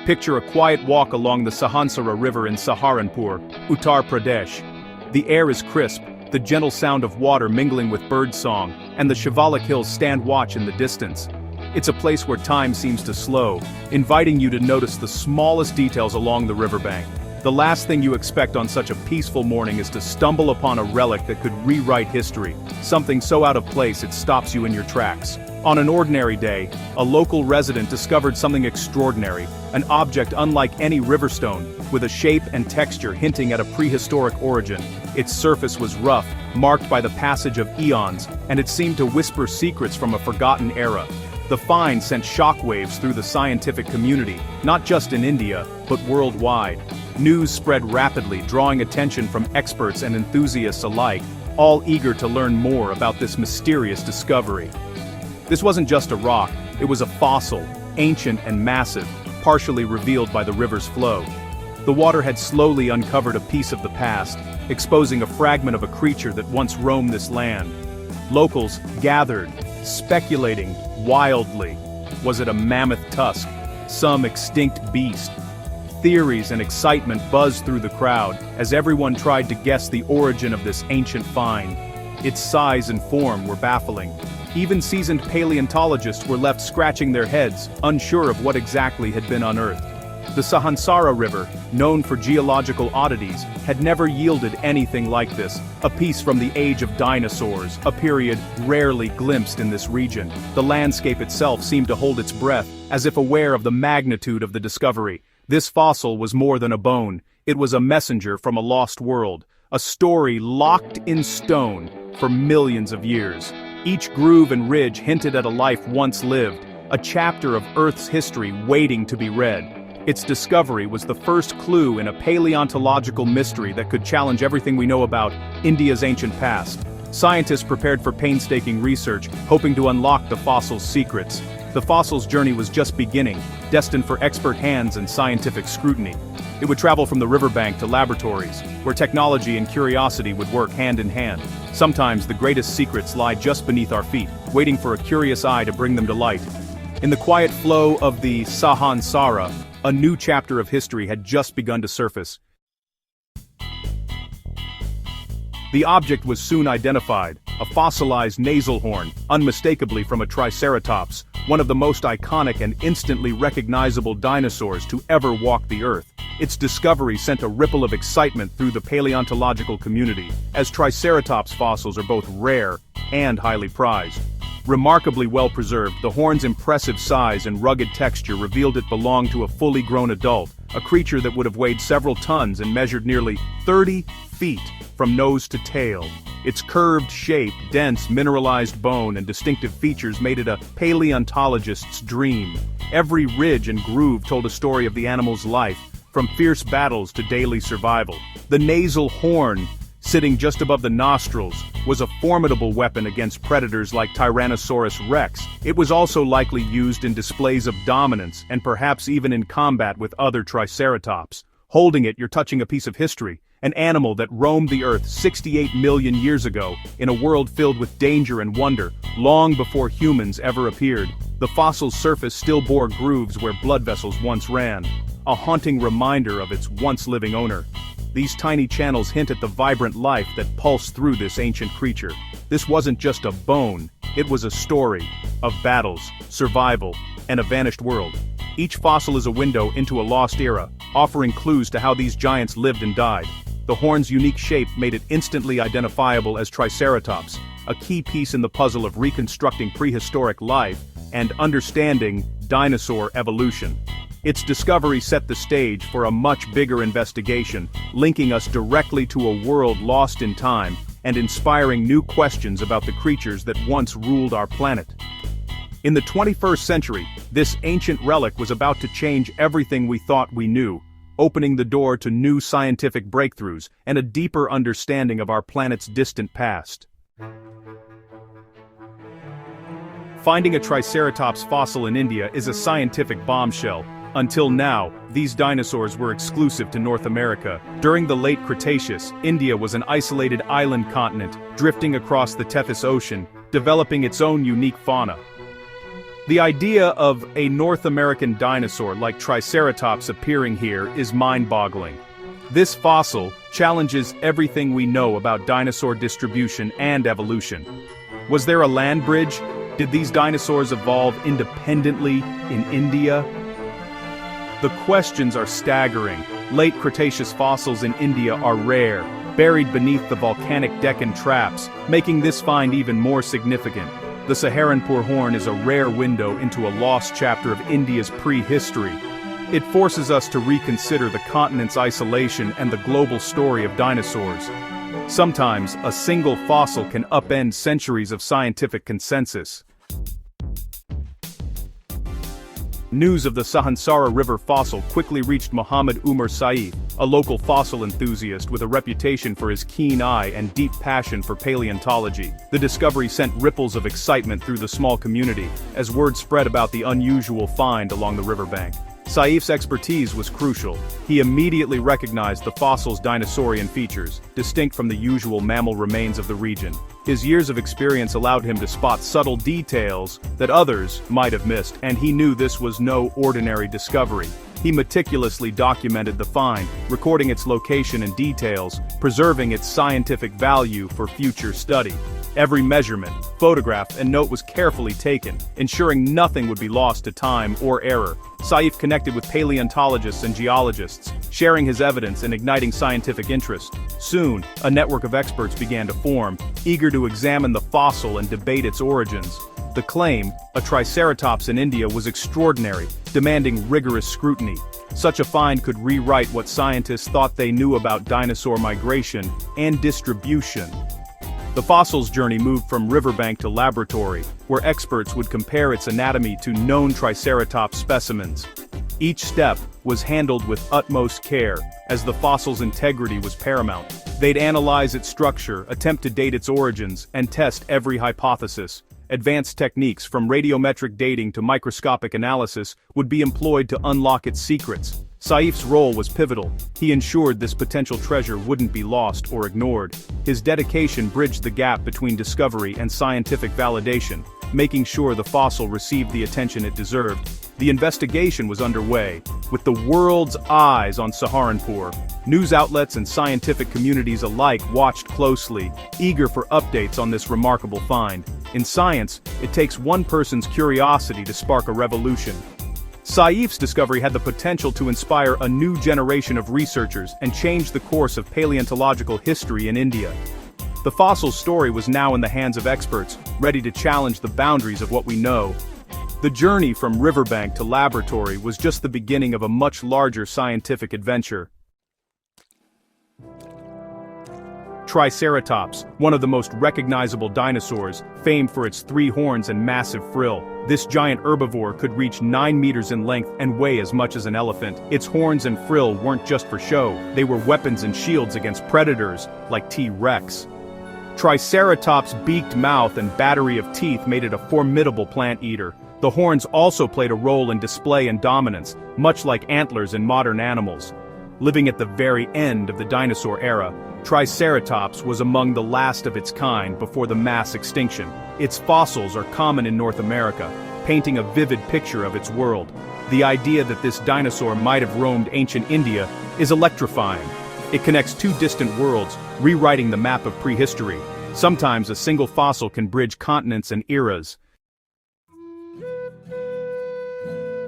Picture a quiet walk along the Sahansara River in Saharanpur, Uttar Pradesh. The air is crisp, the gentle sound of water mingling with bird song, and the Shivalik hills stand watch in the distance. It's a place where time seems to slow, inviting you to notice the smallest details along the riverbank. The last thing you expect on such a peaceful morning is to stumble upon a relic that could rewrite history, something so out of place it stops you in your tracks. On an ordinary day, a local resident discovered something extraordinary, an object unlike any riverstone, with a shape and texture hinting at a prehistoric origin. Its surface was rough, marked by the passage of eons, and it seemed to whisper secrets from a forgotten era. The find sent shockwaves through the scientific community, not just in India, but worldwide. News spread rapidly, drawing attention from experts and enthusiasts alike, all eager to learn more about this mysterious discovery. This wasn't just a rock, it was a fossil, ancient and massive, partially revealed by the river's flow. The water had slowly uncovered a piece of the past, exposing a fragment of a creature that once roamed this land. Locals gathered, speculating wildly. Was it a mammoth tusk? Some extinct beast? Theories and excitement buzzed through the crowd as everyone tried to guess the origin of this ancient find. Its size and form were baffling. Even seasoned paleontologists were left scratching their heads, unsure of what exactly had been unearthed. The Sahansara River, known for geological oddities, had never yielded anything like this, a piece from the age of dinosaurs, a period rarely glimpsed in this region. The landscape itself seemed to hold its breath, as if aware of the magnitude of the discovery. This fossil was more than a bone, it was a messenger from a lost world, a story locked in stone for millions of years. Each groove and ridge hinted at a life once lived, a chapter of Earth's history waiting to be read. Its discovery was the first clue in a paleontological mystery that could challenge everything we know about India's ancient past. Scientists prepared for painstaking research, hoping to unlock the fossil's secrets. The fossil's journey was just beginning, destined for expert hands and scientific scrutiny. It would travel from the riverbank to laboratories, where technology and curiosity would work hand in hand. Sometimes the greatest secrets lie just beneath our feet, waiting for a curious eye to bring them to light. In the quiet flow of the Sahansara, a new chapter of history had just begun to surface. The object was soon identified, a fossilized nasal horn, unmistakably from a Triceratops, one of the most iconic and instantly recognizable dinosaurs to ever walk the earth. Its discovery sent a ripple of excitement through the paleontological community, as Triceratops fossils are both rare and highly prized. Remarkably well preserved, the horn's impressive size and rugged texture revealed it belonged to a fully grown adult, a creature that would have weighed several tons and measured nearly 30 feet from nose to tail. Its curved shape, dense mineralized bone, and distinctive features made it a paleontologist's dream. Every ridge and groove told a story of the animal's life, from fierce battles to daily survival. The nasal horn, sitting just above the nostrils, was a formidable weapon against predators like Tyrannosaurus rex. It was also likely used in displays of dominance and perhaps even in combat with other Triceratops. Holding it, you're touching a piece of history, an animal that roamed the earth 68 million years ago, in a world filled with danger and wonder, long before humans ever appeared. The fossil's surface still bore grooves where blood vessels once ran, a haunting reminder of its once living owner. These tiny channels hint at the vibrant life that pulsed through this ancient creature. This wasn't just a bone, it was a story of battles, survival, and a vanished world. Each fossil is a window into a lost era, offering clues to how these giants lived and died. The horn's unique shape made it instantly identifiable as Triceratops, a key piece in the puzzle of reconstructing prehistoric life and understanding dinosaur evolution. Its discovery set the stage for a much bigger investigation, linking us directly to a world lost in time and inspiring new questions about the creatures that once ruled our planet. In the 21st century, this ancient relic was about to change everything we thought we knew, opening the door to new scientific breakthroughs and a deeper understanding of our planet's distant past. Finding a Triceratops fossil in India is a scientific bombshell. Until now, these dinosaurs were exclusive to North America. During the Late Cretaceous, India was an isolated island continent, drifting across the Tethys Ocean, developing its own unique fauna. The idea of a North American dinosaur like Triceratops appearing here is mind-boggling. This fossil challenges everything we know about dinosaur distribution and evolution. Was there a land bridge? Did these dinosaurs evolve independently in India? The questions are staggering. Late Cretaceous fossils in India are rare, buried beneath the volcanic Deccan traps, making this find even more significant. The Saharanpur horn is a rare window into a lost chapter of India's prehistory. It forces us to reconsider the continent's isolation and the global story of dinosaurs. Sometimes, a single fossil can upend centuries of scientific consensus. News of the Sahansara River fossil quickly reached Mohammad Umar Saif, a local fossil enthusiast with a reputation for his keen eye and deep passion for paleontology. The discovery sent ripples of excitement through the small community, as word spread about the unusual find along the riverbank. Saif's expertise was crucial. He immediately recognized the fossil's dinosaurian features, distinct from the usual mammal remains of the region. His years of experience allowed him to spot subtle details that others might have missed, and he knew this was no ordinary discovery. He meticulously documented the find, recording its location and details, preserving its scientific value for future study. Every measurement, photograph, and note was carefully taken, ensuring nothing would be lost to time or error. Saif connected with paleontologists and geologists, sharing his evidence and igniting scientific interest. Soon, a network of experts began to form, eager to examine the fossil and debate its origins. The claim, a Triceratops in India, was extraordinary, demanding rigorous scrutiny. Such a find could rewrite what scientists thought they knew about dinosaur migration and distribution. The fossil's journey moved from riverbank to laboratory, where experts would compare its anatomy to known Triceratops specimens. Each step was handled with utmost care, as the fossil's integrity was paramount. They'd analyze its structure, attempt to date its origins, and test every hypothesis. Advanced techniques, from radiometric dating to microscopic analysis, would be employed to unlock its secrets. Saif's role was pivotal. He ensured this potential treasure wouldn't be lost or ignored. His dedication bridged the gap between discovery and scientific validation, making sure the fossil received the attention it deserved. The investigation was underway, with the world's eyes on Saharanpur. News outlets and scientific communities alike watched closely, eager for updates on this remarkable find. In science, it takes one person's curiosity to spark a revolution. Saif's discovery had the potential to inspire a new generation of researchers and change the course of paleontological history in India. The fossil's story was now in the hands of experts, ready to challenge the boundaries of what we know. The journey from riverbank to laboratory was just the beginning of a much larger scientific adventure. Triceratops, one of the most recognizable dinosaurs, famed for its 3 horns and massive frill. This giant herbivore could reach 9 meters in length and weigh as much as an elephant. Its horns and frill weren't just for show, they were weapons and shields against predators, like T-Rex. Triceratops' beaked mouth and battery of teeth made it a formidable plant eater. The horns also played a role in display and dominance, much like antlers in modern animals. Living at the very end of the dinosaur era, Triceratops was among the last of its kind before the mass extinction. Its fossils are common in North America, painting a vivid picture of its world. The idea that this dinosaur might have roamed ancient India is electrifying. It connects 2 distant worlds, rewriting the map of prehistory. Sometimes a single fossil can bridge continents and eras.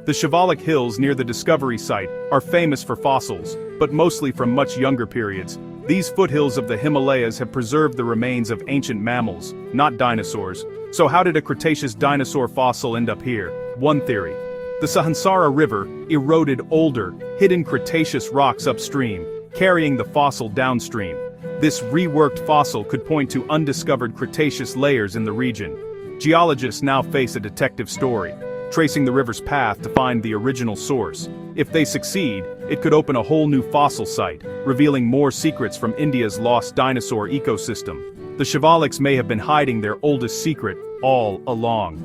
The Shivalik Hills near the discovery site are famous for fossils, but mostly from much younger periods. These foothills of the Himalayas have preserved the remains of ancient mammals, not dinosaurs. So how did a Cretaceous dinosaur fossil end up here? One theory. The Sahansara River eroded older, hidden Cretaceous rocks upstream, carrying the fossil downstream. This reworked fossil could point to undiscovered Cretaceous layers in the region. Geologists now face a detective story, tracing the river's path to find the original source. If they succeed, it could open a whole new fossil site, revealing more secrets from India's lost dinosaur ecosystem. The Shivaliks may have been hiding their oldest secret all along.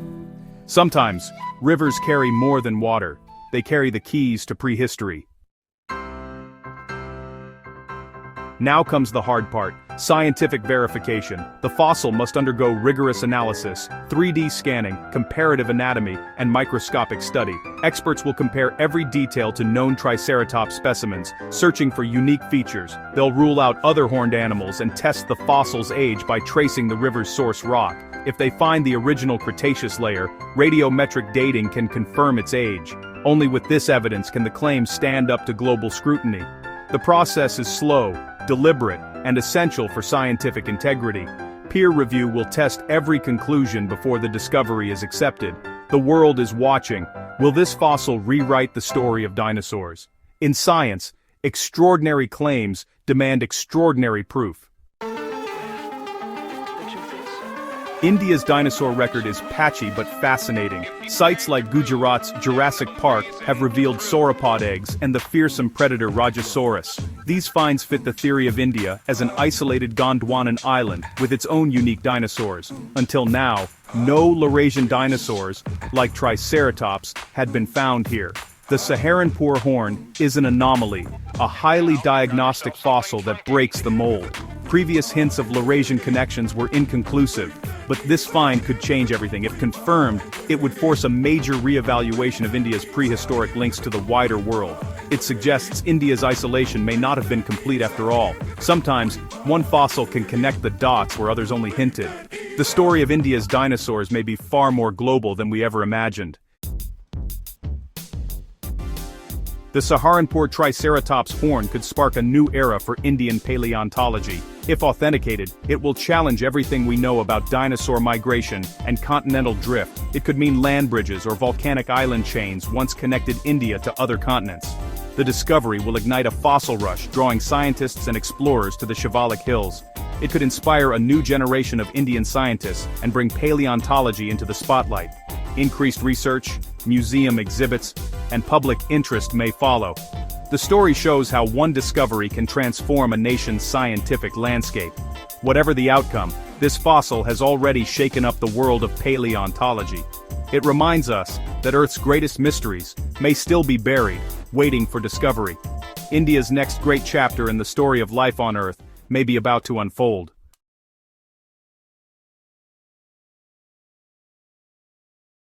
Sometimes, rivers carry more than water. They carry the keys to prehistory. Now comes the hard part, scientific verification. The fossil must undergo rigorous analysis, 3D scanning, comparative anatomy, and microscopic study. Experts will compare every detail to known Triceratops specimens, searching for unique features. They'll rule out other horned animals and test the fossil's age by tracing the river's source rock. If they find the original Cretaceous layer, radiometric dating can confirm its age. Only with this evidence can the claim stand up to global scrutiny. The process is slow, deliberate, and essential for scientific integrity. Peer review will test every conclusion before the discovery is accepted. The world is watching. Will this fossil rewrite the story of dinosaurs? In science, extraordinary claims demand extraordinary proof. India's dinosaur record is patchy but fascinating. Sites like Gujarat's Jurassic Park have revealed sauropod eggs and the fearsome predator Rajasaurus. These finds fit the theory of India as an isolated Gondwanan island with its own unique dinosaurs. Until now, no Laurasian dinosaurs, like Triceratops, had been found here. The Saharanpur horn is an anomaly, a highly diagnostic fossil that breaks the mold. Previous hints of Laurasian connections were inconclusive, but this find could change everything. If confirmed, it would force a major re-evaluation of India's prehistoric links to the wider world. It suggests India's isolation may not have been complete after all. Sometimes, one fossil can connect the dots where others only hinted. The story of India's dinosaurs may be far more global than we ever imagined. The Saharanpur Triceratops horn could spark a new era for Indian paleontology. If authenticated, it will challenge everything we know about dinosaur migration and continental drift. It could mean land bridges or volcanic island chains once connected India to other continents. The discovery will ignite a fossil rush, drawing scientists and explorers to the Shivalik Hills. It could inspire a new generation of Indian scientists and bring paleontology into the spotlight. Increased research, museum exhibits, and public interest may follow. The story shows how one discovery can transform a nation's scientific landscape. Whatever the outcome, this fossil has already shaken up the world of paleontology. It reminds us that Earth's greatest mysteries may still be buried, waiting for discovery. India's next great chapter in the story of life on Earth may be about to unfold.